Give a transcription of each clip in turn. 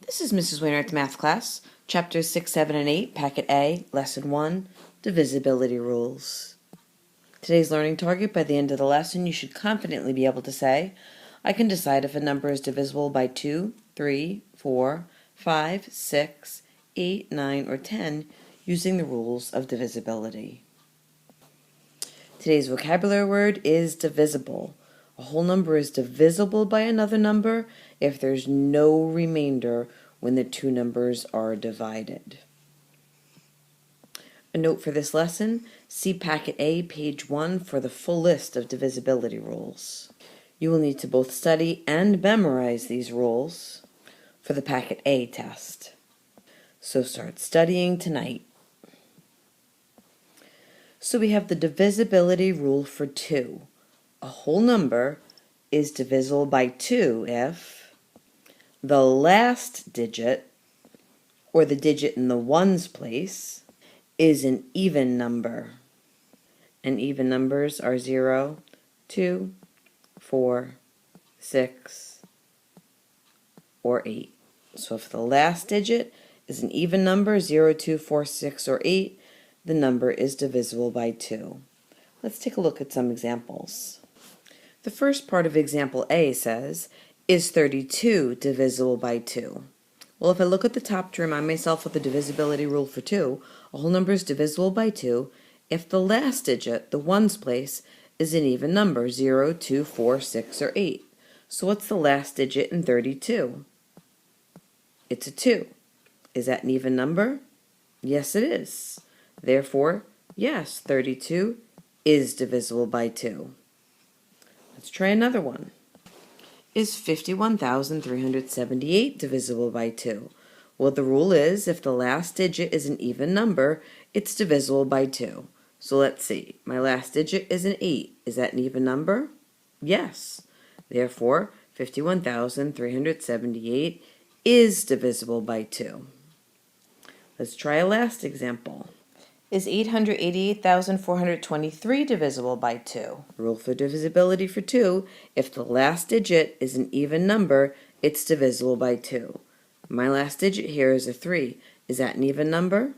This is Mrs. Wainwright's math class, chapters 6, 7, and 8, Packet A, lesson 1, divisibility rules. Today's learning target: by the end of the lesson, you should confidently be able to say, I can decide if a number is divisible by 2, 3, 4, 5, 6, 8, 9, or 10 using the rules of divisibility. Today's vocabulary word is divisible. A whole number is divisible by another number if there's no remainder when the two numbers are divided. A note for this lesson: see Packet A, page 1 for the full list of divisibility rules. You will need to both study and memorize these rules for the Packet A test. So start studying tonight. So we have the divisibility rule for 2. A whole number is divisible by 2 if the last digit, or the digit in the ones place, is an even number. And even numbers are 0, 2, 4, 6, or 8. So if the last digit is an even number, 0, 2, 4, 6, or 8, the number is divisible by 2. Let's take a look at some examples. The first part of example A says, is 32 divisible by 2? Well, if I look at the top to remind myself of the divisibility rule for 2, a whole number is divisible by 2 if the last digit, the ones place, is an even number, 0, 2, 4, 6, or 8. So what's the last digit in 32? It's a 2. Is that an even number? Yes, it is. Therefore, yes, 32 is divisible by 2. Let's try another one. Is 51,378 divisible by 2? Well, the rule is if the last digit is an even number, it's divisible by 2. So let's see. My last digit is an 8. Is that an even number? Yes. Therefore, 51,378 is divisible by 2. Let's try a last example. Is 888,423 divisible by 2? Rule for divisibility for 2, if the last digit is an even number, it's divisible by 2. My last digit here is a 3. Is that an even number?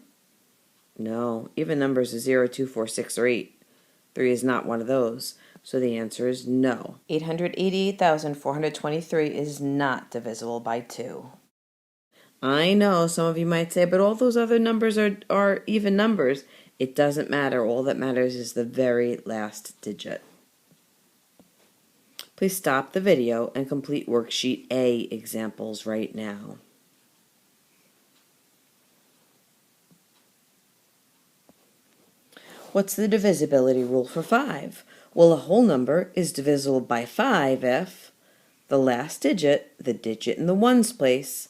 No, even numbers are 0, 2, 4, 6, or 8. 3 is not one of those, so the answer is no. 888,423 is not divisible by 2. I know some of you might say, but all those other numbers are even numbers. It doesn't matter. All that matters is the very last digit. Please stop the video and complete worksheet A examples right now. What's the divisibility rule for 5? Well, a whole number is divisible by 5 if the last digit, the digit in the ones place,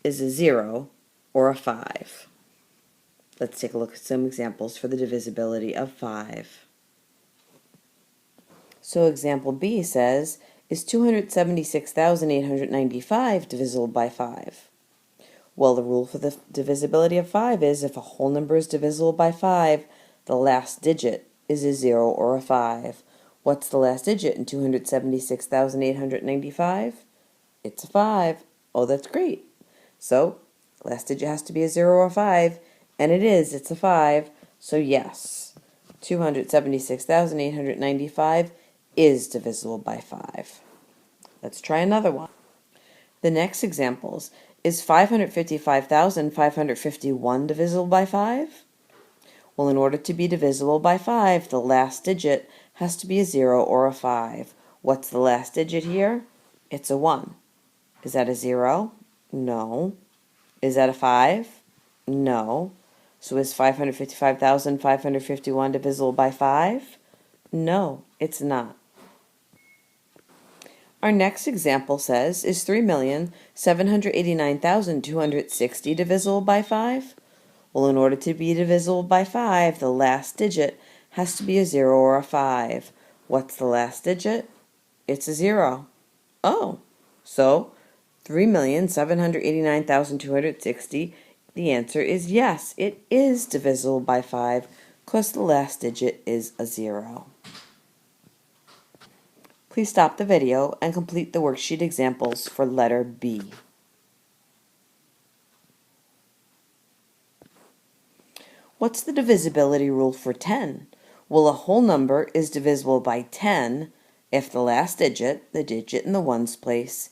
is a 0 or a 5. Let's take a look at some examples for the divisibility of 5. So example B says, is 276,895 divisible by 5? Well, the rule for the divisibility of 5 is if a whole number is divisible by 5, the last digit is a 0 or a 5. What's the last digit in 276,895? It's a 5. Oh, that's great. So, last digit has to be a 0 or a 5, and it is. It's a 5. So yes, 276,895 is divisible by 5. Let's try another one. The next examples, is 555,551 divisible by 5? Well, in order to be divisible by 5, the last digit has to be a 0 or a 5. What's the last digit here? It's a 1. Is that a 0? No. Is that a 5? No. So is 555,551 divisible by 5? No, it's not. Our next example says, is 3,789,260 divisible by 5? Well, in order to be divisible by 5, the last digit has to be a 0 or a 5. What's the last digit? It's a 0. Oh, so 3,789,260, the answer is yes, it is divisible by 5 because the last digit is a 0. Please stop the video and complete the worksheet examples for letter B. What's the divisibility rule for 10? Well, a whole number is divisible by 10 if the last digit, the digit in the ones place,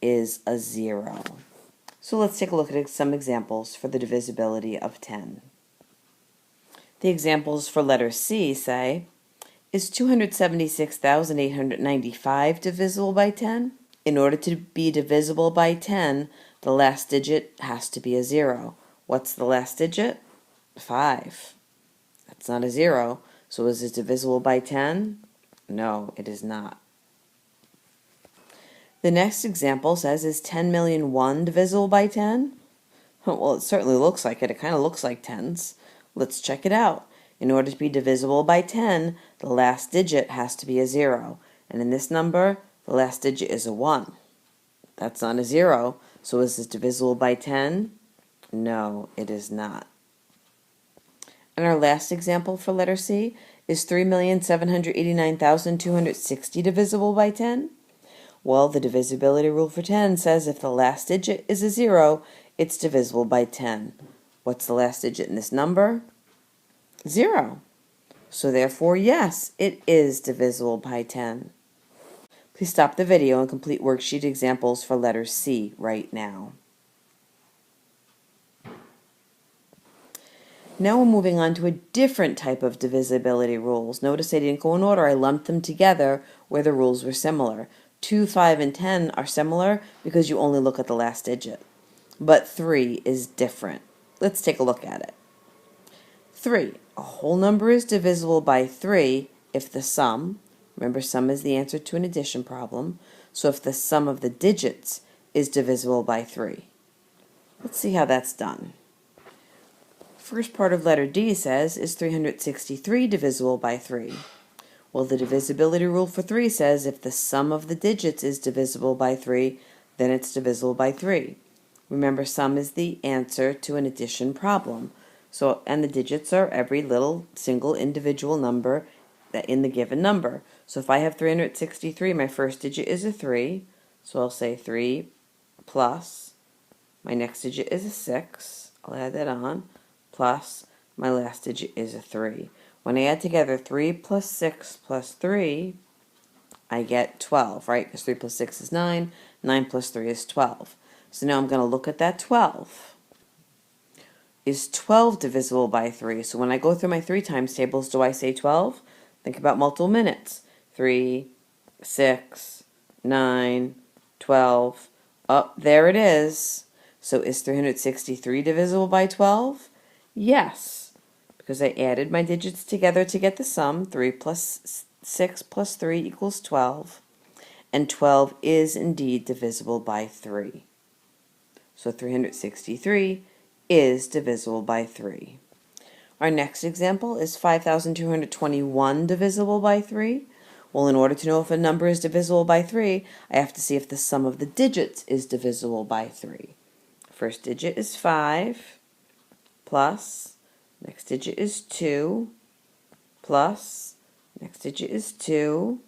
is a 0. So let's take a look at some examples for the divisibility of 10. The examples for letter C say, is 276,895 divisible by 10? In order to be divisible by 10, the last digit has to be a 0. What's the last digit? 5. That's not a 0. So is it divisible by 10? No, it is not. The next example says, is 10,000,001 divisible by 10? Well, it certainly looks like it. It kind of looks like tens. Let's check it out. In order to be divisible by 10, the last digit has to be a 0. And in this number, the last digit is a 1. That's not a 0. So is this divisible by 10? No, it is not. And our last example for letter C is 3,789,260 divisible by 10? Well, the divisibility rule for 10 says if the last digit is a 0, it's divisible by 10. What's the last digit in this number? 0. So therefore, yes, it is divisible by 10. Please stop the video and complete worksheet examples for letter C right now. Now we're moving on to a different type of divisibility rules. Notice they didn't go in order. I lumped them together where the rules were similar. 2, 5, and 10 are similar because you only look at the last digit. But 3 is different. Let's take a look at it. 3. A whole number is divisible by 3 if the sum, remember sum is the answer to an addition problem, so if the sum of the digits is divisible by 3. Let's see how that's done. First part of letter D says, is 363 divisible by 3? Well, the divisibility rule for 3 says if the sum of the digits is divisible by 3, then it's divisible by 3. Remember, sum is the answer to an addition problem. So, and the digits are every little single individual number that in the given number. So if I have 363, my first digit is a 3. So I'll say 3 plus, my next digit is a 6. I'll add that on. Plus my last digit is a 3. When I add together 3 plus 6 plus 3, I get 12, right? Because 3 plus 6 is 9, 9 plus 3 is 12. So now I'm going to look at that 12. Is 12 divisible by 3? So when I go through my 3 times tables, do I say 12? Think about multiple minutes. 3, 6, 9, 12. Oh, there it is. So is 363 divisible by 12? Yes, because I added my digits together to get the sum. 3 plus 6 plus 3 equals 12. And 12 is indeed divisible by 3. So 363 is divisible by 3. Our next example is 5,221 divisible by 3. Well, in order to know if a number is divisible by 3, I have to see if the sum of the digits is divisible by 3. First digit is 5, plus, next digit is 2, plus, next digit is 2,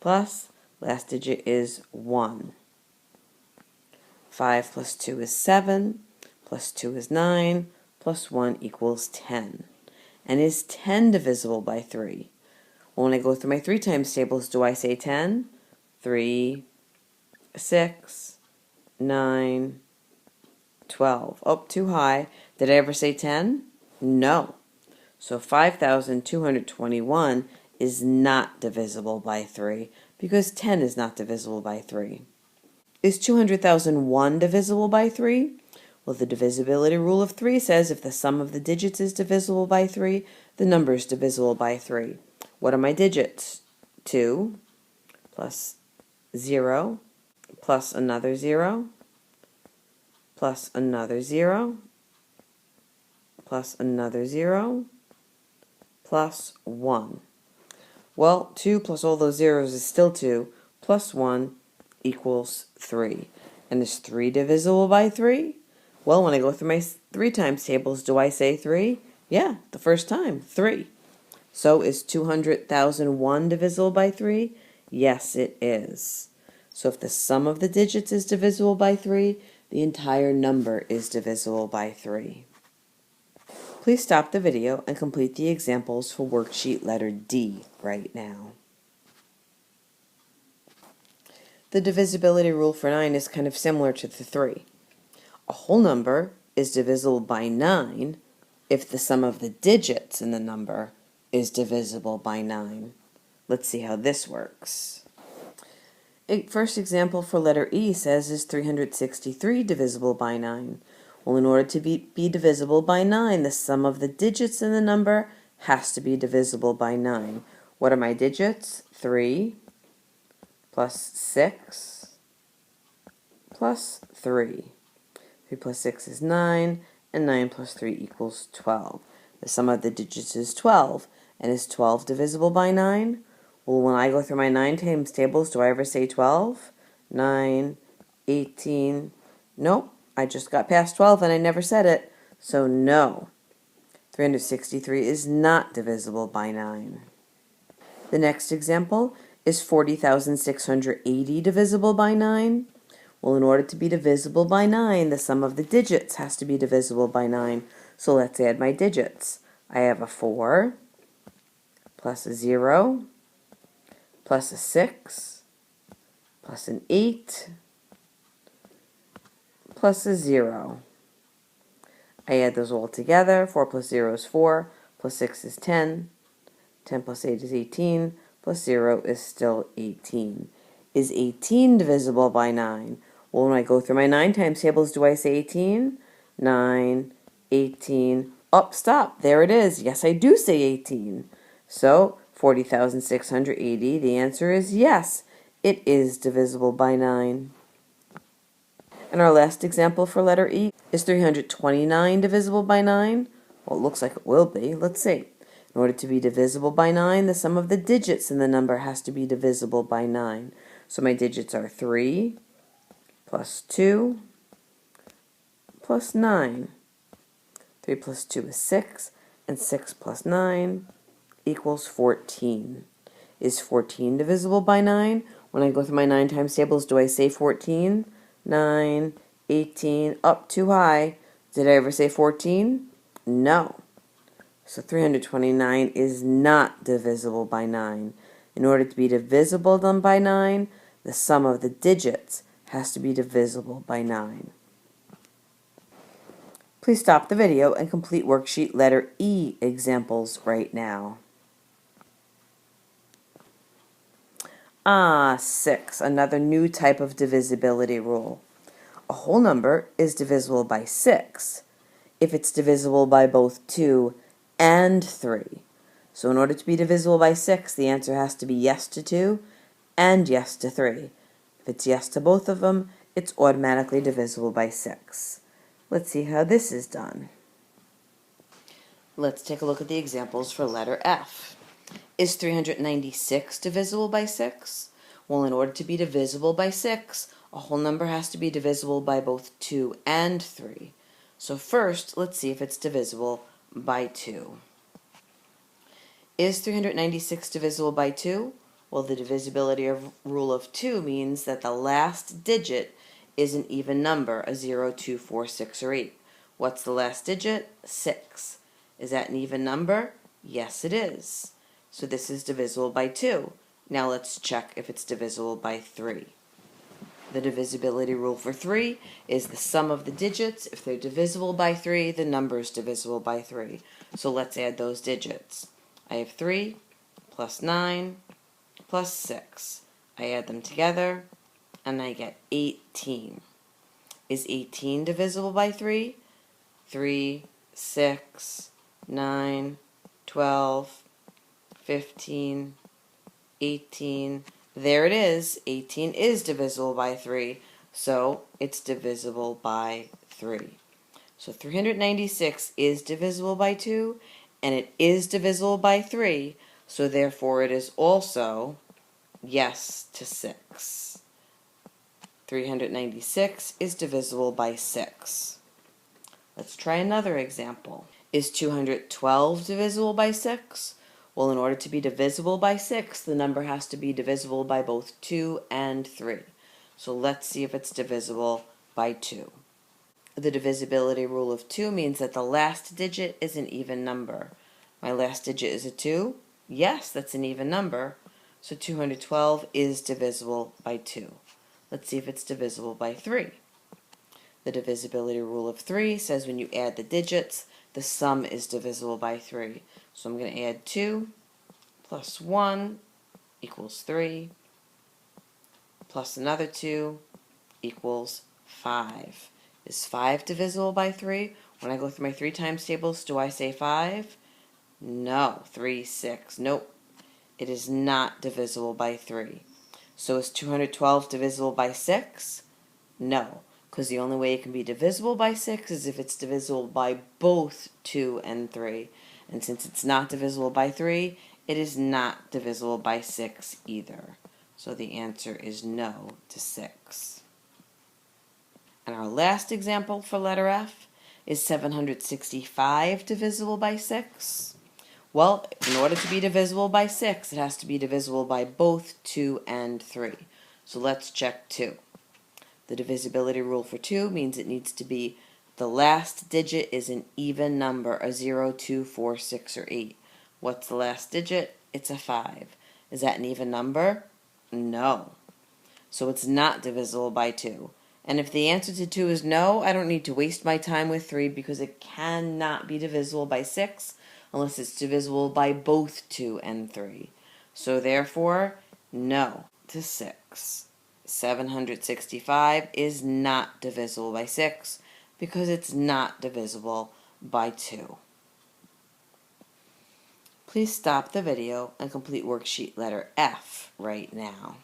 plus, last digit is 1. 5 plus 2 is 7, plus 2 is 9, plus 1 equals 10. And is 10 divisible by 3? Well, when I go through my 3 times tables, do I say 10? 3, 6, 9, 12. Oh, too high. Did I ever say 10? No. So 5,221 is not divisible by 3 because 10 is not divisible by 3. Is 200,001 divisible by 3? Well, the divisibility rule of 3 says if the sum of the digits is divisible by 3, the number is divisible by 3. What are my digits? 2 plus 0 plus another 0 plus another 0 plus another 0 plus 1. Well, 2 plus all those zeros is still 2, plus 1 equals 3. And is 3 divisible by 3? Well, when I go through my 3 times tables, do I say 3? Yeah, the first time, 3. So is 200,001 divisible by 3? Yes, it is. So if the sum of the digits is divisible by 3, the entire number is divisible by 3. Please stop the video and complete the examples for worksheet letter D right now. The divisibility rule for 9 is kind of similar to the 3. A whole number is divisible by 9 if the sum of the digits in the number is divisible by 9. Let's see how this works. First example for letter E says, is 363 divisible by 9? Well, in order to be divisible by 9, the sum of the digits in the number has to be divisible by 9. What are my digits? 3 plus 6 plus 3. 3 plus 6 is 9, and 9 plus 3 equals 12. The sum of the digits is 12, and is 12 divisible by 9? Well, when I go through my 9 times tables, do I ever say 12? 9, 18, nope, I just got past 12 and I never said it, so no. 363 is not divisible by 9. The next example is 40,680 divisible by 9? Well, in order to be divisible by 9, the sum of the digits has to be divisible by 9. So let's add my digits. I have a 4 plus a 0 plus a 6 plus an 8 plus a 0. I add those all together. 4 plus 0 is 4, plus 6 is 10, 10 plus 8 is 18, plus 0 is still 18. Is 18 divisible by 9? Well, when I go through my 9 times tables, do I say 18? 9, 18, oh, stop, there it is. Yes, I do say 18. So, 40,680, the answer is yes, it is divisible by 9. And our last example for letter E is 329 divisible by 9? Well, it looks like it will be. Let's see. In order to be divisible by 9, the sum of the digits in the number has to be divisible by 9. So my digits are 3 plus 2 plus 9. 3 plus 2 is 6, and 6 plus 9 equals 14. Is 14 divisible by 9? When I go through my 9 times tables, do I say 14? 9, 18, up too high. Did I ever say 14? No. So 329 is not divisible by 9. In order to be divisible by 9, the sum of the digits has to be divisible by 9. Please stop the video and complete worksheet letter E examples right now. 6, another new type of divisibility rule. A whole number is divisible by 6 if it's divisible by both 2 and 3. So in order to be divisible by 6, the answer has to be yes to 2 and yes to 3. If it's yes to both of them, it's automatically divisible by 6. Let's see how this is done. Let's take a look at the examples for letter F. Is 396 divisible by 6? Well, in order to be divisible by 6, a whole number has to be divisible by both 2 and 3. So first, let's see if it's divisible by 2. Is 396 divisible by 2? Well, the divisibility rule of 2 means that the last digit is an even number, a 0, 2, 4, 6, or 8. What's the last digit? 6. Is that an even number? Yes, it is. So this is divisible by 2. Now let's check if it's divisible by 3. The divisibility rule for 3 is the sum of the digits. If they're divisible by 3, the number is divisible by 3. So let's add those digits. I have 3 plus 9 plus 6. I add them together, and I get 18. Is 18 divisible by 3? 3, 6, 9, 12, 15, 18. There it is. 18 is divisible by 3, so it's divisible by 3. So 396 is divisible by 2, and it is divisible by 3, so therefore it is also yes to 6. 396 is divisible by 6. Let's try another example. Is 212 divisible by 6? Well, in order to be divisible by 6, the number has to be divisible by both 2 and 3. So let's see if it's divisible by 2. The divisibility rule of 2 means that the last digit is an even number. My last digit is a 2. Yes, that's an even number. So 212 is divisible by 2. Let's see if it's divisible by 3. The divisibility rule of 3 says when you add the digits, the sum is divisible by 3. So I'm going to add 2 plus 1 equals 3, plus another 2 equals 5. Is 5 divisible by 3? When I go through my 3 times tables, do I say 5? No. 3, 6. Nope. It is not divisible by 3. So is 212 divisible by 6? No, because the only way it can be divisible by 6 is if it's divisible by both 2 and 3. And since it's not divisible by 3, it is not divisible by 6 either. So the answer is no to 6. And our last example for letter F is 765 divisible by 6. Well, in order to be divisible by 6, it has to be divisible by both 2 and 3. So let's check 2. The divisibility rule for 2 means it needs to be the last digit is an even number, a 0, 2, 4, 6, or 8. What's the last digit? It's a 5. Is that an even number? No. So it's not divisible by 2. And if the answer to 2 is no, I don't need to waste my time with 3 because it cannot be divisible by 6 unless it's divisible by both 2 and 3. So therefore, no to 6. 765 is not divisible by 6 because it's not divisible by 2. Please stop the video and complete worksheet letter F right now.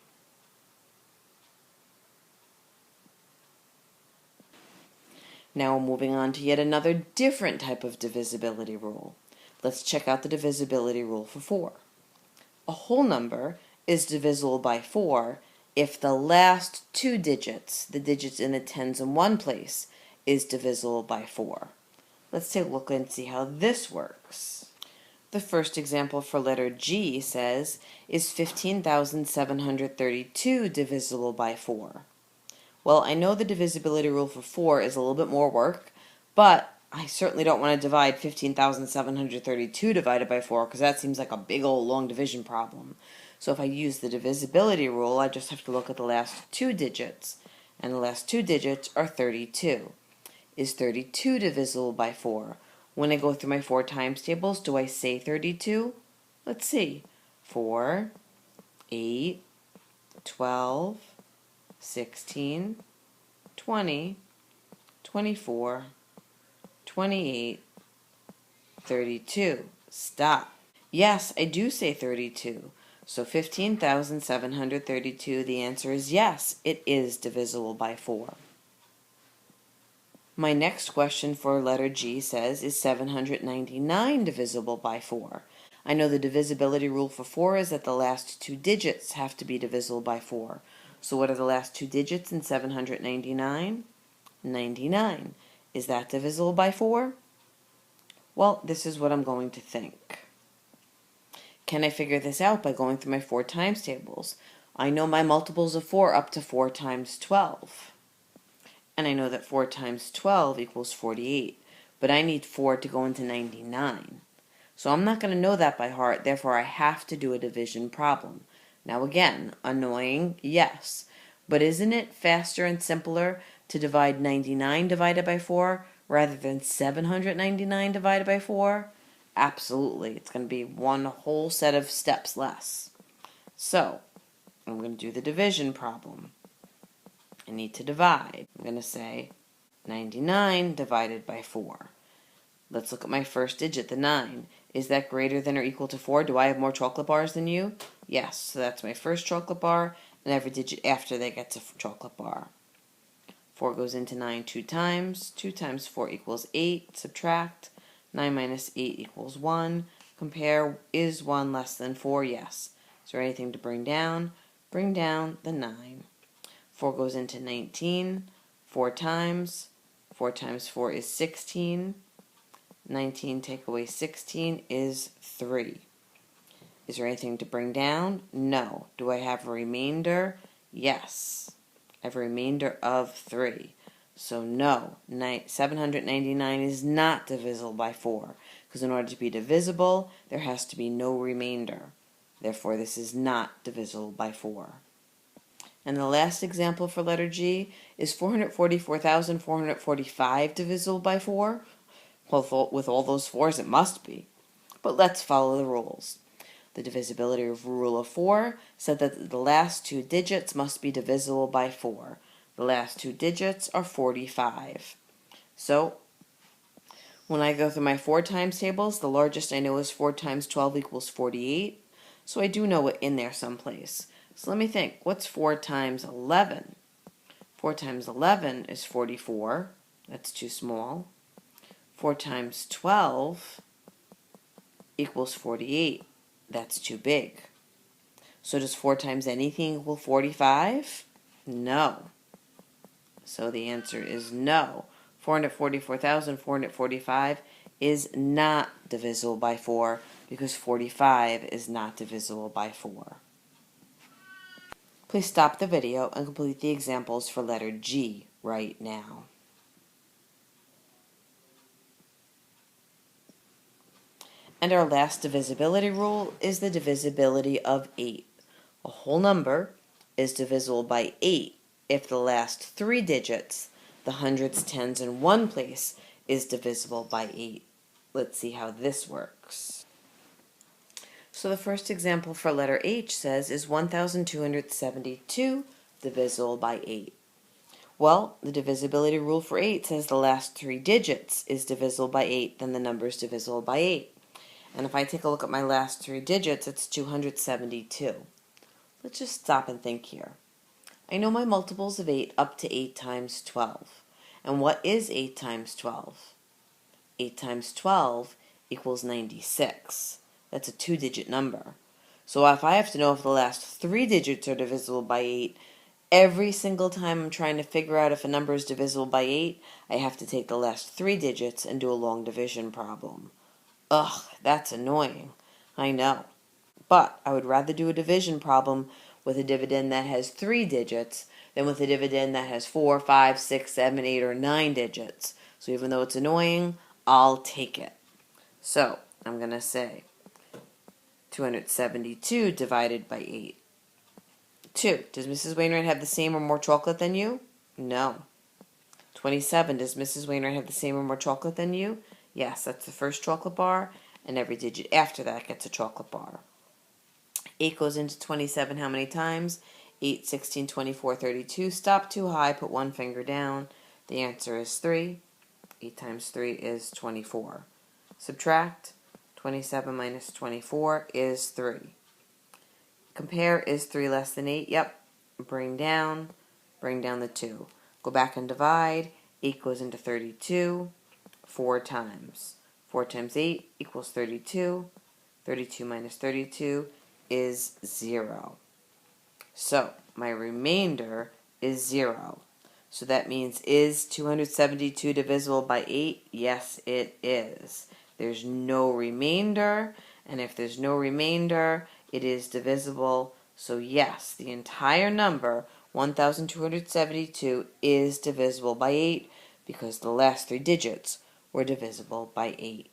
Now we're moving on to yet another different type of divisibility rule. Let's check out the divisibility rule for 4. A whole number is divisible by 4 if the last 2 digits, the digits in the tens and one place, is divisible by 4. Let's take a look and see how this works. The first example for letter G says, is 15,732 divisible by 4? Well, I know the divisibility rule for 4 is a little bit more work, but I certainly don't want to divide 15,732 divided by 4 because that seems like a big old long division problem. So if I use the divisibility rule, I just have to look at the last 2 digits, and the last 2 digits are 32. Is 32 divisible by 4? When I go through my 4 times tables, do I say 32? Let's see. 4, 8, 12, 16, 20, 24, 28, 32. Stop. Yes, I do say 32. So 15,732, the answer is yes, it is divisible by 4. My next question for letter G says, is 799 divisible by 4? I know the divisibility rule for 4 is that the last 2 digits have to be divisible by 4. So what are the last 2 digits in 799? 99. Is that divisible by 4? Well, this is what I'm going to think. Can I figure this out by going through my 4 times tables? I know my multiples of 4 up to 4 times 12. And I know that 4 times 12 equals 48. But I need 4 to go into 99. So I'm not going to know that by heart, therefore I have to do a division problem. Now again, annoying, yes. But isn't it faster and simpler to divide 99 divided by 4 rather than 799 divided by 4? Absolutely. It's going to be one whole set of steps less. So, I'm going to do the division problem. I need to divide. I'm going to say 99 divided by 4. Let's look at my first digit, the 9. Is that greater than or equal to 4? Do I have more chocolate bars than you? Yes, so that's my first chocolate bar, and every digit after that gets a chocolate bar. 4 goes into 9 2 times. 2 times 4 equals 8. Subtract. 9 minus 8 equals 1. Compare, is 1 less than 4? Yes. Is there anything to bring down? Bring down the 9. 4 goes into 19. 4 times. 4 times 4 is 16. 19 take away 16 is 3. Is there anything to bring down? No. Do I have a remainder? Yes. I have a remainder of 3. So no, 799 is not divisible by 4, because in order to be divisible, there has to be no remainder. Therefore, this is not divisible by 4. And the last example for letter G is 444,445 divisible by 4. Well, with all those 4s, it must be. But let's follow the rules. The divisibility rule of 4 said that the last two digits must be divisible by 4. The last two digits are 45. So, when I go through my 4 times tables, the largest I know is 4 times 12 equals 48. So I do know it in there someplace. So let me think. What's 4 times 11? 4 times 11 is 44. That's too small. 4 times 12 equals 48. That's too big. So does 4 times anything equal 45? No. So the answer is no. 444,445 is not divisible by 4 because 45 is not divisible by 4. Please stop the video and complete the examples for letter G right now. And our last divisibility rule is the divisibility of 8. A whole number is divisible by 8 if the last 3 digits, the hundreds, tens, and one place, is divisible by 8. Let's see how this works. So the first example for letter H says, is 1,272 divisible by 8? Well, the divisibility rule for 8 says the last 3 digits is divisible by 8, then the number is divisible by 8. And if I take a look at my last 3 digits, it's 272. Let's just stop and think here. I know my multiples of 8 up to 8 times 12. And what is 8 times 12? 8 times 12 equals 96. That's a 2-digit number. So if I have to know if the last 3 digits are divisible by 8, every single time I'm trying to figure out if a number is divisible by 8, I have to take the last 3 digits and do a long division problem. Ugh, that's annoying. I know. But I would rather do a division problem with a dividend that has 3 digits than with a dividend that has 4, 5, 6, 7, 8, or 9 digits. So even though it's annoying, I'll take it. So I'm going to say 272 divided by 8. 2. Does Mrs. Wainwright have the same or more chocolate than you? No. 27. Does Mrs. Wainwright have the same or more chocolate than you? Yes, that's the first chocolate bar, and every digit after that gets a chocolate bar. 8 goes into 27 how many times? 8, 16, 24, 32. Stop too high, put one finger down. The answer is 3. 8 times 3 is 24. Subtract. 27 minus 24 is 3. Compare, is 3 less than 8? Yep. Bring down the 2. Go back and divide. 8 goes into 32 4 times. 4 times 8 equals 32. 32 minus 32 is 0. So my remainder is 0. So that means, is 272 divisible by 8? Yes, it is. There's no remainder, and if there's no remainder, it is divisible. So yes, the entire number, 1,272, is divisible by 8 because the last 3 digits were divisible by 8.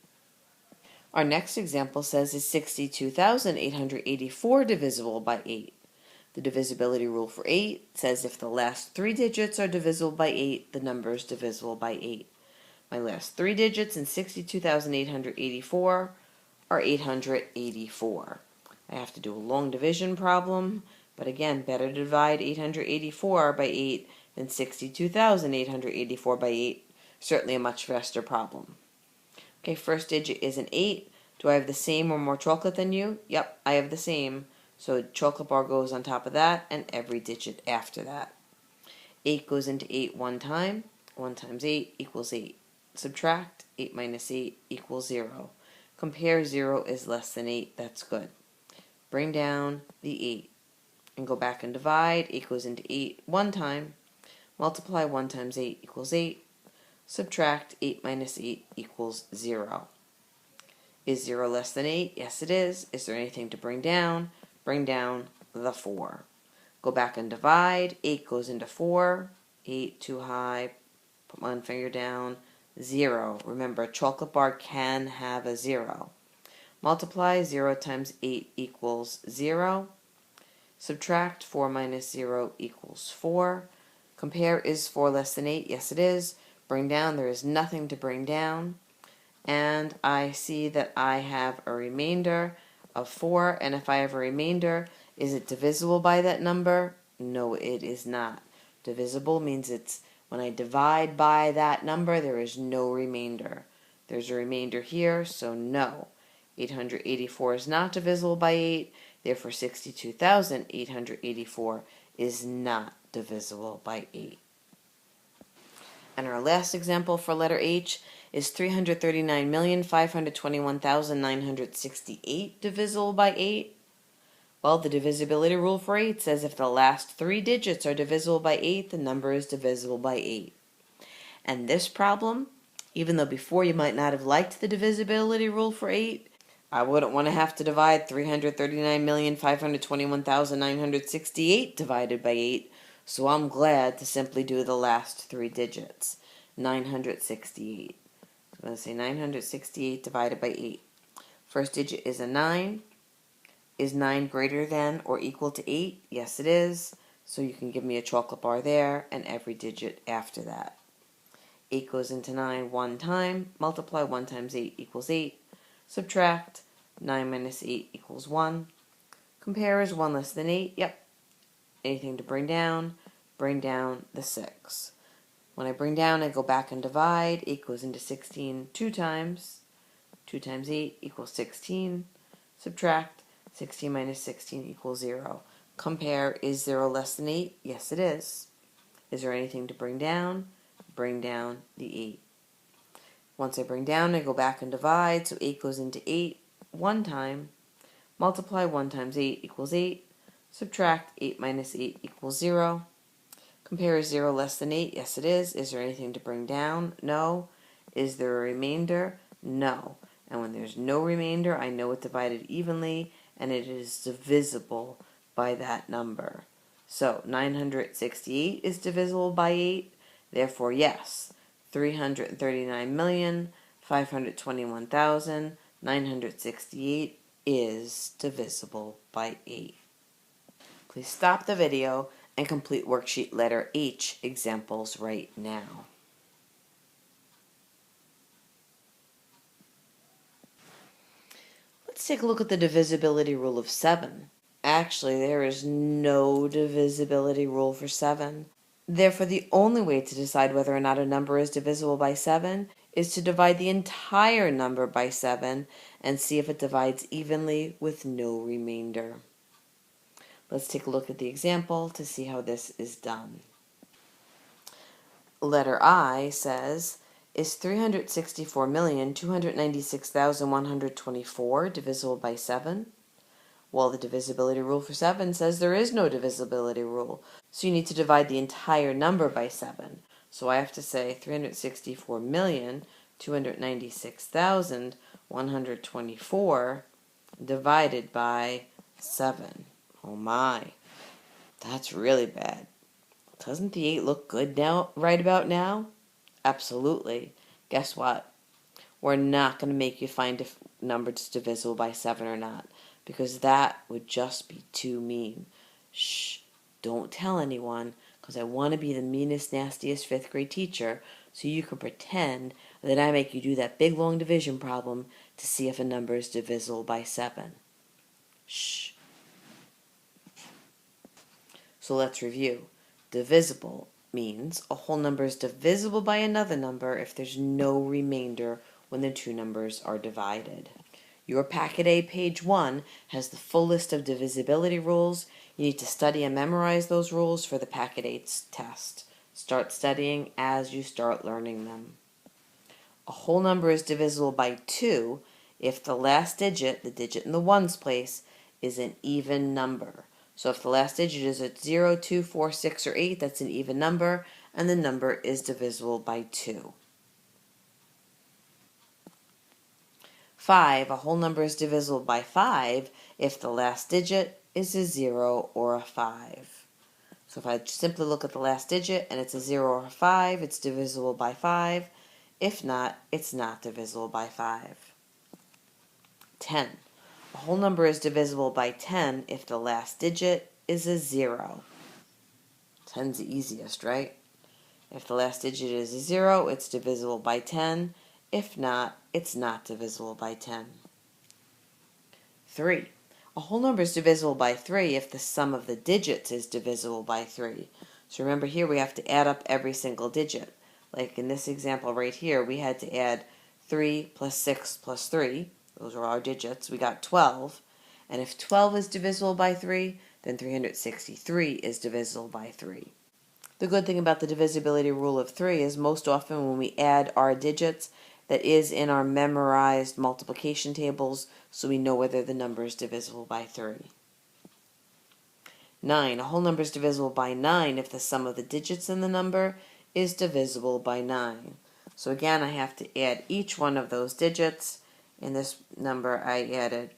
Our next example says, is 62,884 divisible by 8? The divisibility rule for 8 says if the last 3 digits are divisible by 8, the number is divisible by 8. My last 3 digits in 62,884 are 884. I have to do a long division problem, but again, better to divide 884 by 8 than 62,884 by 8. Certainly a much faster problem. Okay, first digit is an 8. Do I have the same or more chocolate than you? Yep, I have the same. So chocolate bar goes on top of that, and every digit after that. 8 goes into 8 one time. 1 times 8 equals 8. Subtract. 8 minus 8 equals 0. Compare, 0 is less than 8. That's good. Bring down the 8. And go back and divide. 8 goes into 8 one time. Multiply 1 times 8 equals 8. Subtract. 8 minus 8 equals 0. Is 0 less than 8? Yes, it is. Is there anything to bring down? Bring down the 4. Go back and divide. 8 goes into 4. 8 too high. Put one finger down. 0. Remember, a chocolate bar can have a 0. Multiply 0 times 8 equals 0. Subtract 4 minus 0 equals 4. Compare, is 4 less than 8? Yes, it is. Bring down, there is nothing to bring down. And I see that I have a remainder of 4. And if I have a remainder, is it divisible by that number? No, it is not. Divisible means it's when I divide by that number, there is no remainder. There's a remainder here, so no. 884 is not divisible by 8, therefore 62,884 is not divisible by 8. And our last example for letter H is 339,521,968 divisible by 8. Well, the divisibility rule for 8 says if the last 3 digits are divisible by 8, the number is divisible by 8. And this problem, even though before you might not have liked the divisibility rule for 8, I wouldn't want to have to divide 339,521,968 divided by 8, so I'm glad to simply do the last 3 digits, 968. So I'm going to say 968 divided by 8. First digit is a 9. Is 9 greater than or equal to 8? Yes, it is. So you can give me a chocolate bar there and every digit after that. 8 goes into 9 one time. Multiply 1 times 8 equals 8. Subtract 9 minus 8 equals 1. Compare, is 1 less than 8? Yep. Anything to bring down? Bring down the 6. When I bring down, I go back and divide. 8 goes into 16 2 times. 2 times 8 equals 16. Subtract 16 minus 16 equals 0. Compare, is 0 less than 8? Yes, it is. Is there anything to bring down? Bring down the 8. Once I bring down, I go back and divide, so 8 goes into 8 one time. Multiply 1 times 8 equals 8. Subtract 8 minus 8 equals 0. Compare, is 0 less than 8? Yes, it is. Is there anything to bring down? No. Is there a remainder? No. And when there's no remainder, I know it divided evenly, and it is divisible by that number. So 968 is divisible by 8. Therefore, yes, 339,521,968 is divisible by 8. Please stop the video and complete worksheet letter H examples right now. Let's take a look at the divisibility rule of 7. Actually, there is no divisibility rule for 7. Therefore, the only way to decide whether or not a number is divisible by 7 is to divide the entire number by 7 and see if it divides evenly with no remainder. Let's take a look at the example to see how this is done. Letter I says, is 364,296,124 divisible by 7? Well, the divisibility rule for 7 says there is no divisibility rule, so you need to divide the entire number by 7. So I have to say 364,296,124 divided by 7. Oh my, that's really bad. Doesn't the 8 look good now, right about now? Absolutely. Guess what? We're not going to make you find if a number is divisible by 7 or not, because that would just be too mean. Shh, don't tell anyone, because I want to be the meanest, nastiest 5th grade teacher, so you can pretend that I make you do that big, long division problem to see if a number is divisible by 7. Shh. So let's review. Divisible means a whole number is divisible by another number if there's no remainder when the two numbers are divided. Your Packet A page 1 has the full list of divisibility rules. You need to study and memorize those rules for the Packet A test. Start studying as you start learning them. A whole number is divisible by 2 if the last digit, the digit in the ones place, is an even number. So if the last digit is at 0, 2, 4, 6, or 8, that's an even number, and the number is divisible by 2. 5, a whole number is divisible by 5 if the last digit is a 0 or a 5. So if I simply look at the last digit and it's a 0 or a 5, it's divisible by 5. If not, it's not divisible by 5. 10. A whole number is divisible by 10 if the last digit is a 0. 10's the easiest, right? If the last digit is a 0, it's divisible by 10. If not, it's not divisible by 10. 3. A whole number is divisible by 3 if the sum of the digits is divisible by 3. So remember here we have to add up every single digit. Like in this example right here, we had to add 3 plus 6 plus 3. Those are our digits. We got 12. And if 12 is divisible by 3, then 363 is divisible by 3. The good thing about the divisibility rule of 3 is most often when we add our digits, that is in our memorized multiplication tables, so we know whether the number is divisible by 3. 9. A whole number is divisible by 9 if the sum of the digits in the number is divisible by 9. So again, I have to add each one of those digits. In this number, I added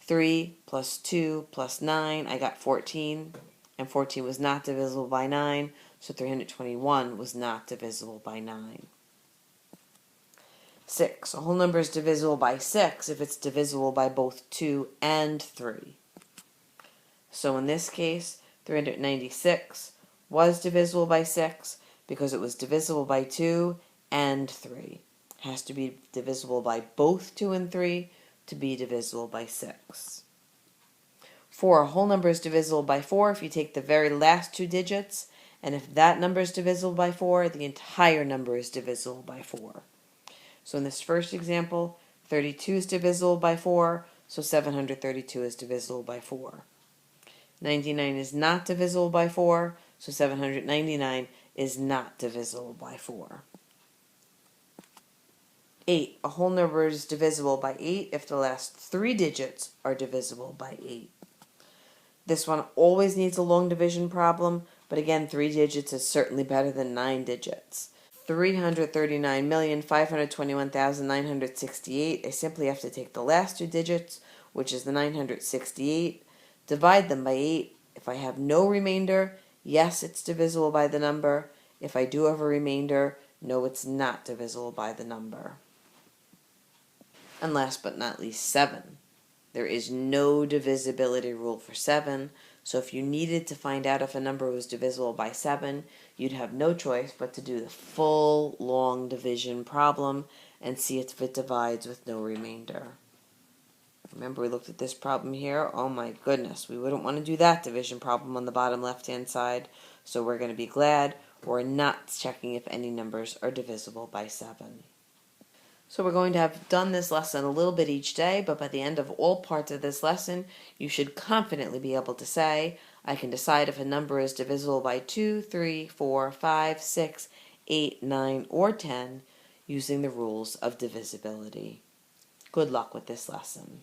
3 plus 2 plus 9. I got 14, and 14 was not divisible by 9, so 321 was not divisible by 9. 6. A whole number is divisible by 6 if it's divisible by both 2 and 3. So in this case, 396 was divisible by 6 because it was divisible by 2 and 3. It has to be divisible by both 2 and 3 to be divisible by 6. 4. A whole number is divisible by 4 if you take the very last two digits, and if that number is divisible by 4, the entire number is divisible by 4. So in this first example, 32 is divisible by 4, so 732 is divisible by 4. 99 is not divisible by 4, so 799 is not divisible by 4. 8. A whole number is divisible by 8 if the last three digits are divisible by 8. This one always needs a long division problem, but again, 3 digits is certainly better than 9 digits. 339,521,968. I simply have to take the last two digits, which is the 968, divide them by 8. If I have no remainder, yes, it's divisible by the number. If I do have a remainder, no, it's not divisible by the number. And last but not least, 7. There is no divisibility rule for 7, so if you needed to find out if a number was divisible by 7, you'd have no choice but to do the full long division problem and see if it divides with no remainder. Remember we looked at this problem here? Oh my goodness, we wouldn't want to do that division problem on the bottom left-hand side, so we're going to be glad we're not checking if any numbers are divisible by 7. So we're going to have done this lesson a little bit each day, but by the end of all parts of this lesson, you should confidently be able to say, I can decide if a number is divisible by 2, 3, 4, 5, 6, 8, 9, or 10 using the rules of divisibility. Good luck with this lesson.